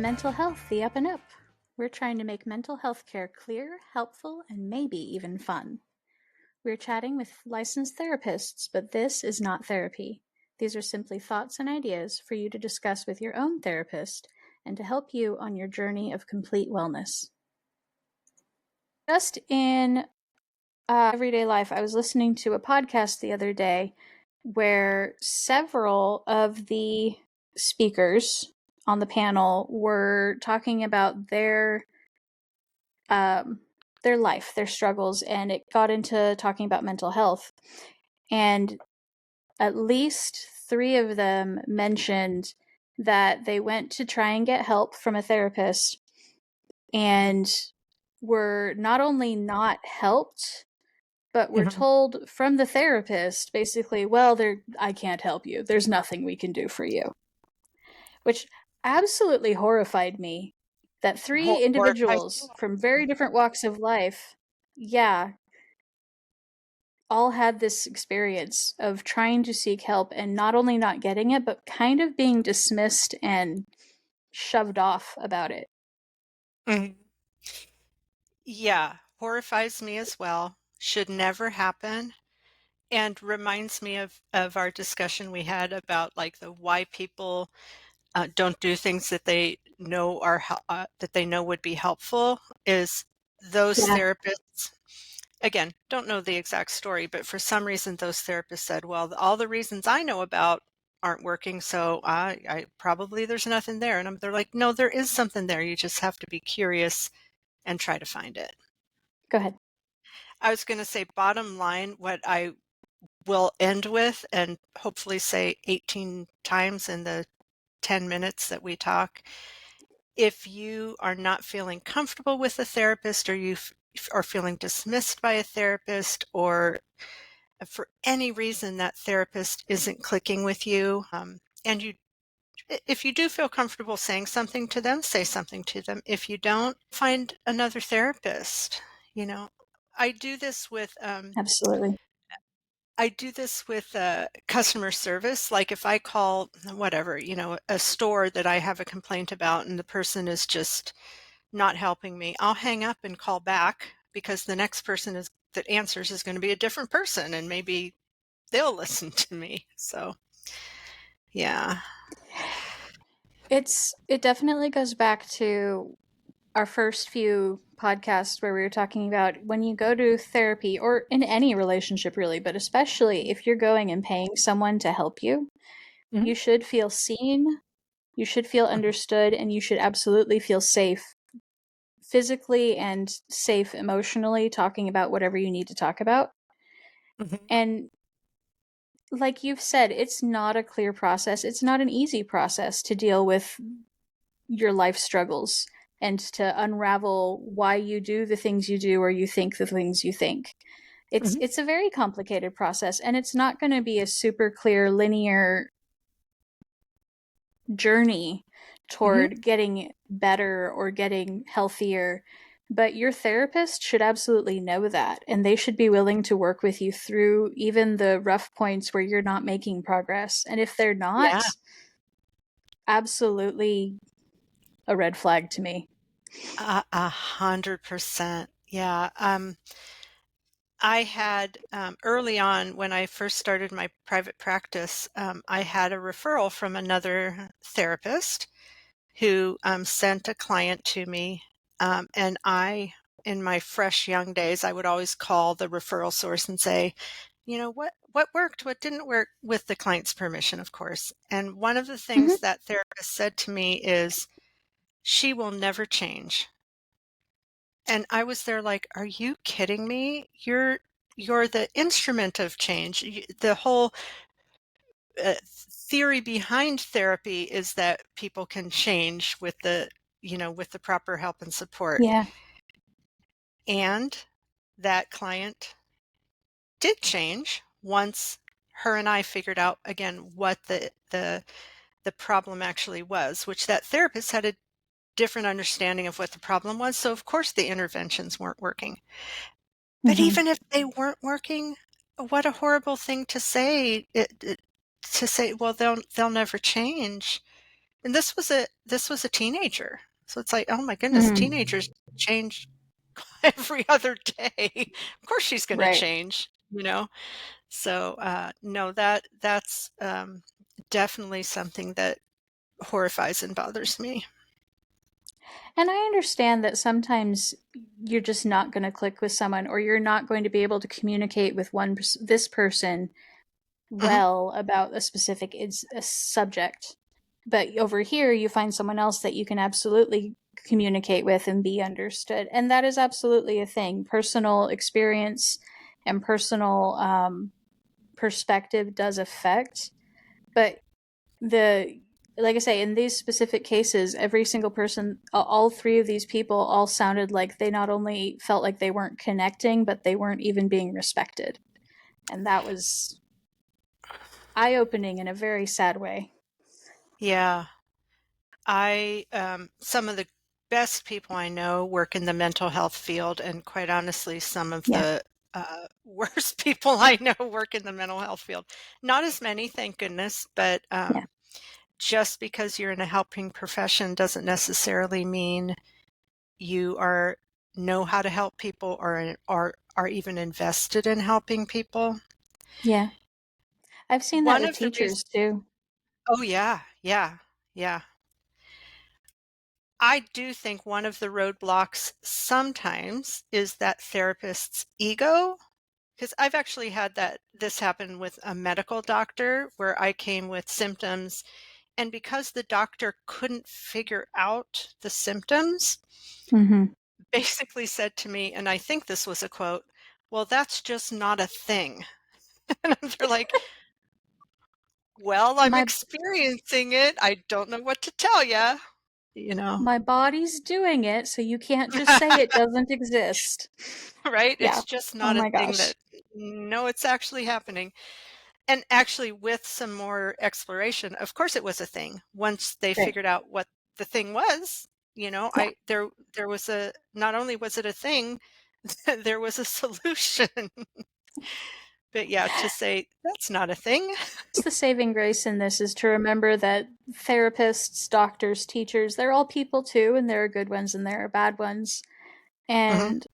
Mental Health, the Up&Up. We're trying to make mental health care clear, helpful, and maybe even fun. We're chatting with licensed therapists, but this is not therapy. These are simply thoughts and ideas for you to discuss with your own therapist and to help you on your journey of complete wellness. Just in everyday life, I was listening to a podcast the other day where several of the speakers on the panel were talking about their life, their struggles, and it got into talking about mental health. And at least three of them mentioned that they went to try and get help from a therapist and were not only not helped, but were Mhm. told from the therapist basically, well, I can't help you. There's nothing we can do for you, which absolutely horrified me that three Horrifies individuals you? from very different walks of life, yeah, all had this experience of trying to seek help and not only not getting it, but kind of being dismissed and shoved off about it. Mhm. Yeah, horrifies me as well. Should never happen, and reminds me of our discussion we had about like the why people don't do things that they know that they know would be helpful. Is those Yeah, therapists, again, don't know the exact story, but for some reason those therapists said, well, all the reasons I know about aren't working, so I probably there's nothing there. And they're like, no, there is something there. You just have to be curious and try to find it. go ahead. I was going to say, bottom line, what I will end with, and hopefully say 18 times in the 10 minutes that we talk, if you are not feeling comfortable with a therapist, or you are feeling dismissed by a therapist, or for any reason that therapist isn't clicking with you, and if you do feel comfortable saying something to them, say something to them. If you don't, find another therapist. You know, I do this with Absolutely. customer service. Like if I call whatever, a store that I have a complaint about and the person is just not helping me, I'll hang up and call back, because the next person that answers is going to be a different person, and maybe they'll listen to me. So, yeah. It definitely goes back to our first few podcasts where we were talking about when you go to therapy or in any relationship really, but especially if you're going and paying someone to help you, Mhm. you should feel seen, you should feel understood, and you should absolutely feel safe physically and safe emotionally talking about whatever you need to talk about. Mhm. And like you've said, it's not a clear process. It's not an easy process to deal with your life struggles and to unravel why you do the things you do or you think the things you think. Mhm. It's a very complicated process, and it's not going to be a super clear linear journey Mhm. toward getting better or getting healthier. But your therapist should absolutely know that, and they should be willing to work with you through even the rough points where you're not making progress. And if they're not, Yeah. absolutely a red flag to me. 100%. Yeah. I had early on when I first started my private practice, I had a referral from another therapist who sent a client to me. And in my fresh young days, I would always call the referral source and say, what worked, what didn't work, with the client's permission, of course. And one of the Mm-hmm. things that therapist said to me is, she will never change. And I was there like, are you kidding me? You're the instrument of change. The whole theory behind therapy is that people can change with the proper help and support. Yeah. And that client did change once her and I figured out again what the problem actually was, which that therapist had a different understanding of what the problem was. So of course the interventions weren't working. But Mm-hmm. even if they weren't working, what a horrible thing to say, to say, well, they'll never change. And this was a teenager. So it's like, oh my goodness, Mm, teenagers change every other day. Of course she's going to right. change, you know? So, no, that's definitely something that horrifies and bothers me. And I understand that sometimes you're just not going to click with someone, or you're not going to be able to communicate with this person Mhm. well about a specific a subject. But over here, you find someone else that you can absolutely communicate with and be understood. And that is absolutely a thing. Personal experience and personal perspective does affect. But the like I say, in these specific cases, every single person, all three of these people, all sounded like they not only felt like they weren't connecting, but they weren't even being respected, and that was eye-opening in a very sad way. Yeah. Some of the best people I know work in the mental health field, and quite honestly, some of Yeah, the worst people I know work in the mental health field. Not as many, thank goodness, but yeah, just because you're in a helping profession doesn't necessarily mean you are know how to help people or are even invested in helping people. yeah. I've seen that One with of the teachers reasons, too. oh yeah, yeah, yeah. I do think one of the roadblocks sometimes is that therapist's ego. Because I've actually had this happen with a medical doctor where I came with symptoms, and because the doctor couldn't figure out the symptoms, Hmm. basically said to me, and I think this was a quote, well, that's just not a thing. And they're like, well, I'm My experiencing it. I don't know what to tell you, you know. my body's doing it, so you can't just say it doesn't exist. Right? Yeah. It's just Oh not a my thing gosh. that, no, it's actually happening. And actually, with some more exploration, of course it was a thing. Once they Right. figured out what the thing was, Yeah. there was not only was it a thing, there was a solution. But yeah, to say that's not a thing. It's the saving grace in this is to remember that therapists, doctors, teachers, they're all people too, and there are good ones and there are bad ones. Hmm. And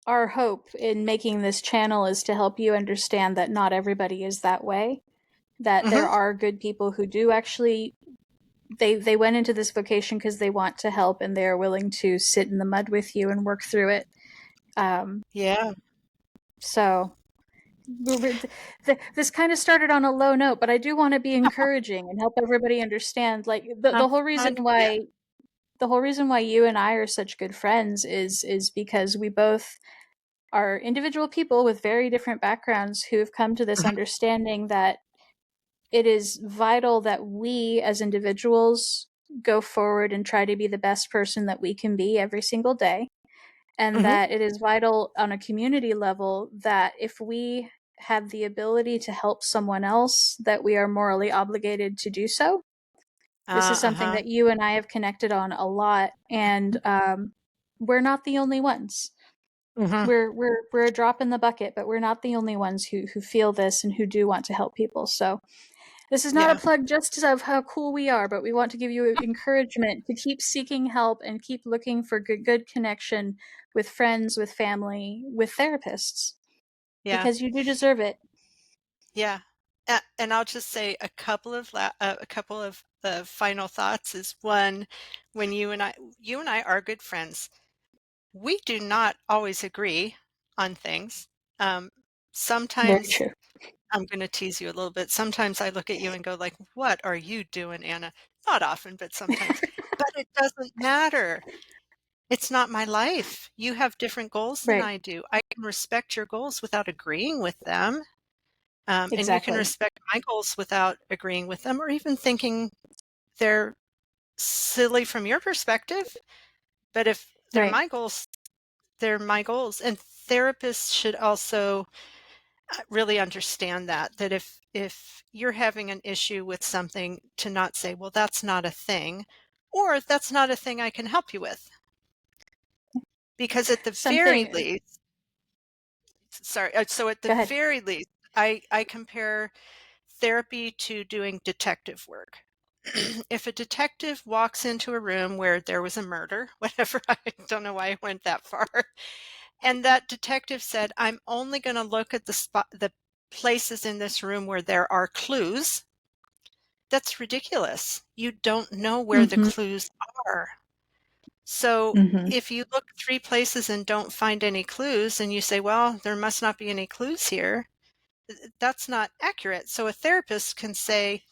our hope in making this channel is to help you understand that not everybody is that way, that there Hmm. are good people who do actually they went into this vocation because they want to help and they are willing to sit in the mud with you and work through it. Um, Yeah. so this kind of started on a low note, but I do want to be encouraging and help everybody understand. Like the whole reason Yeah. why you and I are such good friends is because we both are individual people with very different backgrounds who have come to this Mhm. understanding that it is vital that we as individuals go forward and try to be the best person that we can be every single day, and Mhm. that it is vital on a community level that if we have the ability to help someone else, that we are morally obligated to do so. This is something Uh-huh. that you and I have connected on a lot, and we're not the only ones. Mhm. We're a drop in the bucket, but we're not the only ones who feel this and who do want to help people. So this is not a Yeah. plug just of how cool we are, but we want to give you encouragement to keep seeking help and keep looking for good connection with friends, with family, with therapists, Yeah. because you do deserve it. Yeah. And I'll just say a couple of final thoughts is one, when you and I are good friends. We do not always agree on things. Um, Very sometimes true. I'm going to tease you a little bit. Sometimes I look at you and go like, "What are you doing, Anna?" Not often, but sometimes. But it doesn't matter. It's not my life. You have different goals than Right. I do. I can respect your goals without agreeing with them. And you can Exactly. respect my goals without agreeing with them or even thinking they're silly from your perspective. But if they're Right. my goals, they're my goals. And therapists should also really understand that if you're having an issue with something, to not say, well, that's not a thing, or that's not a thing I can help you with. Because at the very Something. least, sorry, so at the Go ahead. very least, I compare therapy to doing detective work. if a detective walks into a room where there was a murder, whatever, I don't know why I went that far, and that detective said, I'm only going to look at the places in this room where there are clues, that's ridiculous. You don't know where the Mm-hmm. clues are. So Mm-hmm. if you look 3 places and don't find any clues, and you say, well, there must not be any clues here, that's not accurate. So a therapist can say,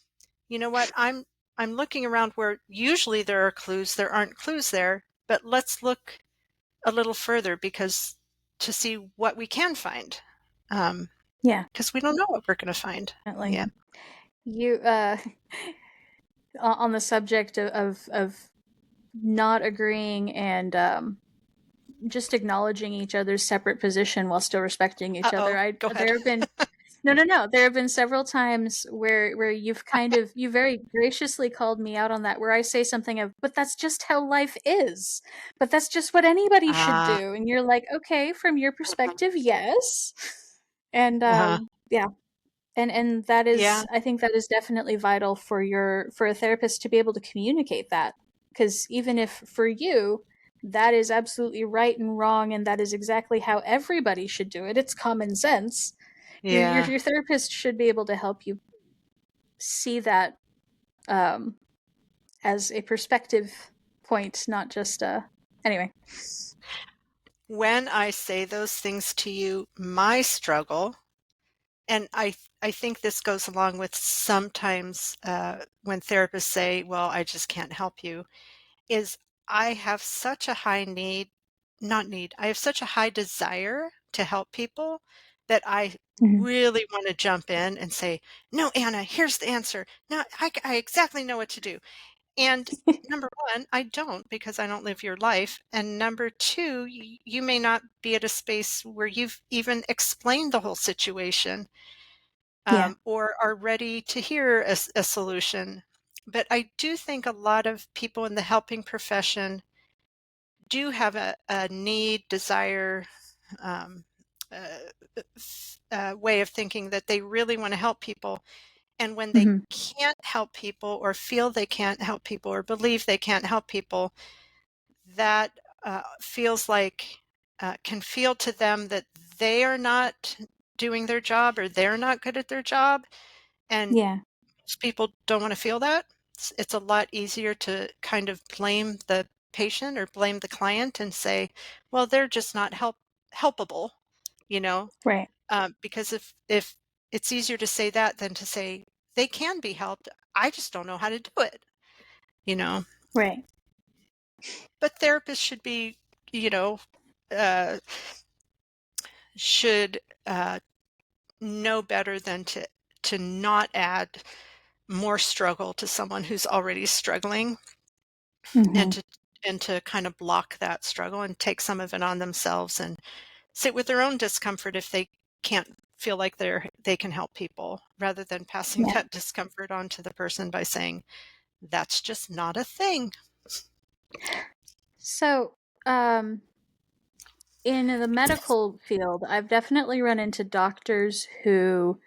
you know what, I'm looking around where usually there are clues, there aren't clues there, but let's look a little further because to see what we can find. Yeah, Because we don't know what we're going to find. definitely. Yeah. You on the subject of not agreeing and just acknowledging each other's separate position while still respecting each other. Uh-oh, I go ahead. there have been no. There have been several times where you very graciously called me out on that, where I say something of, but that's just how life is. But that's just what anybody should Ah, do. And you're like, okay, from your perspective, yes. And uh-huh. yeah. And that Yeah, is, I think that is definitely vital for a therapist to be able to communicate that. Because even if for you that is absolutely right and wrong, and that is exactly how everybody should do it, it's common sense. yeah. Your therapist should be able to help you see that um, as a perspective point, not just anyway. When I say those things to you, my struggle, and I think this goes along with sometimes when therapists say, well, I just can't help you, is I have such a high need, not need, I have such a high desire to help people that I Mhm. really want to jump in and say, no, Anna, here's the answer. No, I exactly know what to do. And number one, I don't because I don't live your life. And number two, you may not be at a space where you've even explained the whole situation Yeah. or are ready to hear a solution. But I do think a lot of people in the helping profession do have a need, desire, um, uh, way of thinking that they really want to help people. And when they Hmm. can't help people or feel they can't help people or believe they can't help people, that feels like can feel to them that they are not doing their job or they're not good at their job. And Yeah. most people don't want to feel that. It's a lot easier to kind of blame the patient or blame the client and say, well, they're just not helpable, you know, Right. because if it's easier to say that than to say they can be helped, I just don't know how to do it, you know. Right. But therapists should be, you know, uh, should know better than to not add more struggle to someone who's already struggling and Hmm. to kind of block that struggle and take some of it on themselves and sit with their own discomfort if they can't feel like they can help people rather than passing Yeah. that discomfort on to the person by saying that's just not a thing. So, um, in the medical field, I've definitely run into doctors who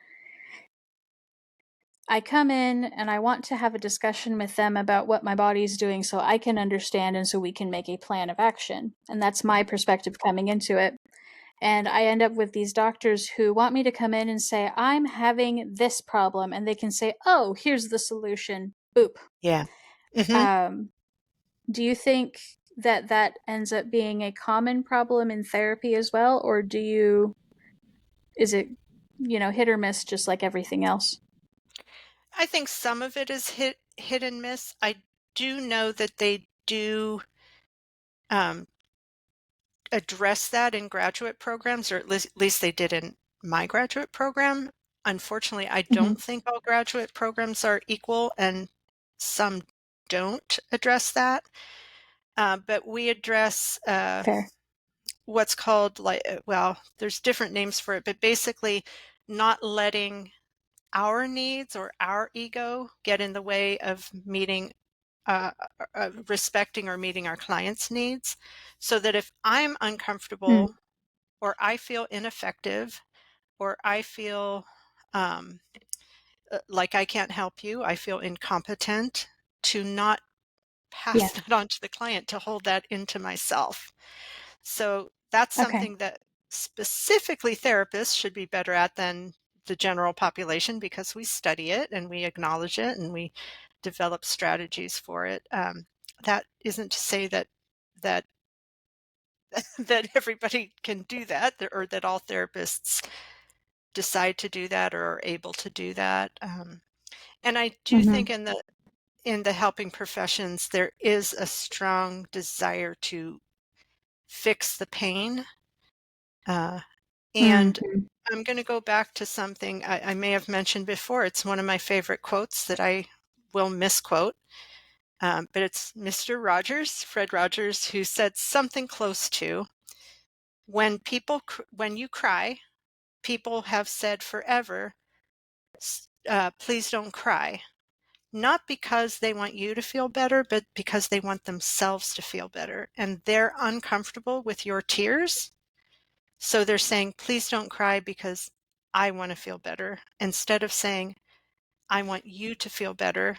I come in and I want to have a discussion with them about what my body's doing so I can understand and so we can make a plan of action. And that's my perspective coming into it. And I end up with these doctors who want me to come in and say, I'm having this problem. And they can say, oh, here's the solution. Boop. Yeah. Hmm. Um, do you think that that ends up being a common problem in therapy as well? Or is it, hit or miss just like everything else? I think some of it is hit and miss. I do know that they do um, address that in graduate programs, or at least they did in my graduate program. Unfortunately, I Hmm. don't think all graduate programs are equal, and some don't address that. But we address Fair. what's called like, well, there's different names for it, but basically not letting our needs or our ego get in the way of meeting respecting or meeting our clients' needs, so that if I'm Mm. uncomfortable or I feel ineffective or I feel like I can't help you, I feel incompetent, to not Yeah. pass that on to the client, to hold that into myself. So that's Okay. something that specifically therapists should be better at than the general population, because we study it and we acknowledge it and we develop strategies for it. That isn't to say that that everybody can do that, or that all therapists decide to do that or are able to do that. And I do Mm-hmm. think in the helping professions, there is a strong desire to fix the pain. Uh, and Mm-hmm. I'm going to go back to something I may have mentioned before. It's one of my favorite quotes that I will misquote. But it's Mr. Rogers, Fred Rogers, who said something close to, when you cry, people have said forever, please don't cry. Not because they want you to feel better, but because they want themselves to feel better. And they're uncomfortable with your tears. So they're saying, please don't cry because I want to feel better. Instead of saying, I want you to feel better.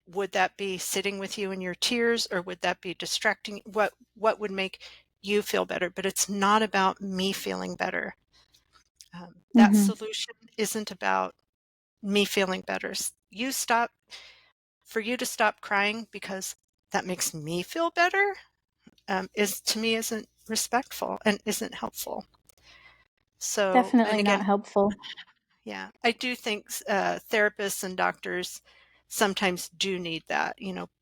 Would that be sitting with you in your tears, or would that be distracting? What would make you feel better? But it's not about me feeling better. That Mm-hmm. solution isn't about me feeling better. For you to stop crying because that makes me feel better, is, to me, isn't respectful and isn't helpful. So, and Definitely again, not helpful. yeah, I do think therapists and doctors sometimes do need that.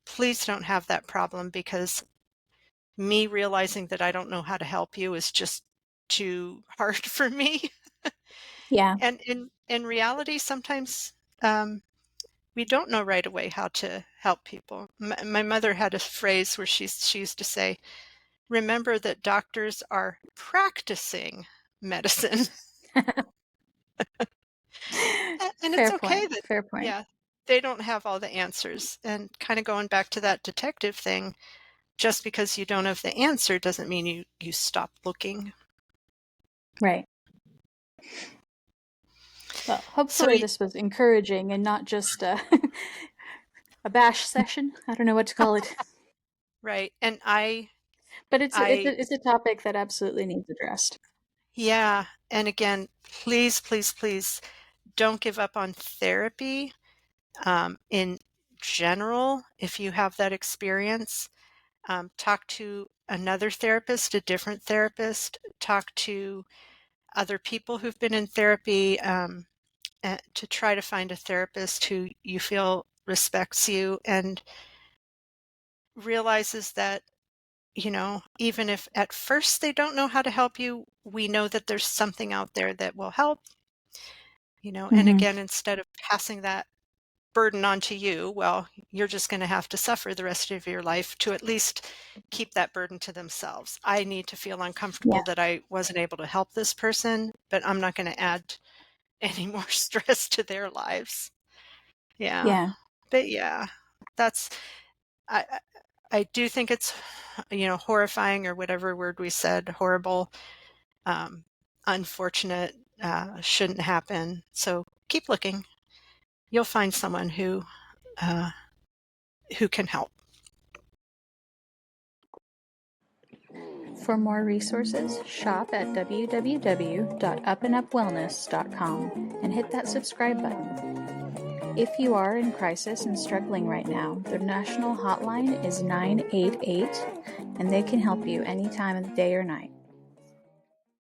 Please don't have that problem, because me realizing that I don't know how to help you is just too hard for me. Yeah. And in reality, sometimes we don't know right away how to help people. My mother had a phrase where she used to say, "Remember that doctors are practicing medicine." And it's Fair okay point. that, Fair point. yeah, they don't have all the answers. And kind of going back to that detective thing, just because you don't have the answer doesn't mean you stop looking. Right. Well, So, hopefully this was encouraging and not just a bash session. I don't know what to call it, right. And but it's I, it's a topic that absolutely needs addressed. yeah. And again, please, please, please don't give up on therapy. In general, if you have that experience, talk to another therapist, a different therapist, talk to other people who've been in therapy, to try to find a therapist who you feel respects you and realizes that, even if at first they don't know how to help you, we know that there's something out there that will help. And Mm-hmm. again, instead of passing that burden onto you, well, you're just going to have to suffer the rest of your life to at least keep that burden to themselves. I need to feel Yeah. uncomfortable that I wasn't able to help this person, but I'm not going to add any more stress to their lives. Yeah. Yeah. But yeah, that's, I, I I do think it's, horrifying, or whatever word we said, horrible, um, unfortunate, shouldn't happen. So keep looking. You'll find someone uh, who can help. For more resources, shop at www.upandupwellness.com and hit that subscribe button. If you are in crisis and struggling right now, the national hotline is 988 and they can help you any time of the day or night.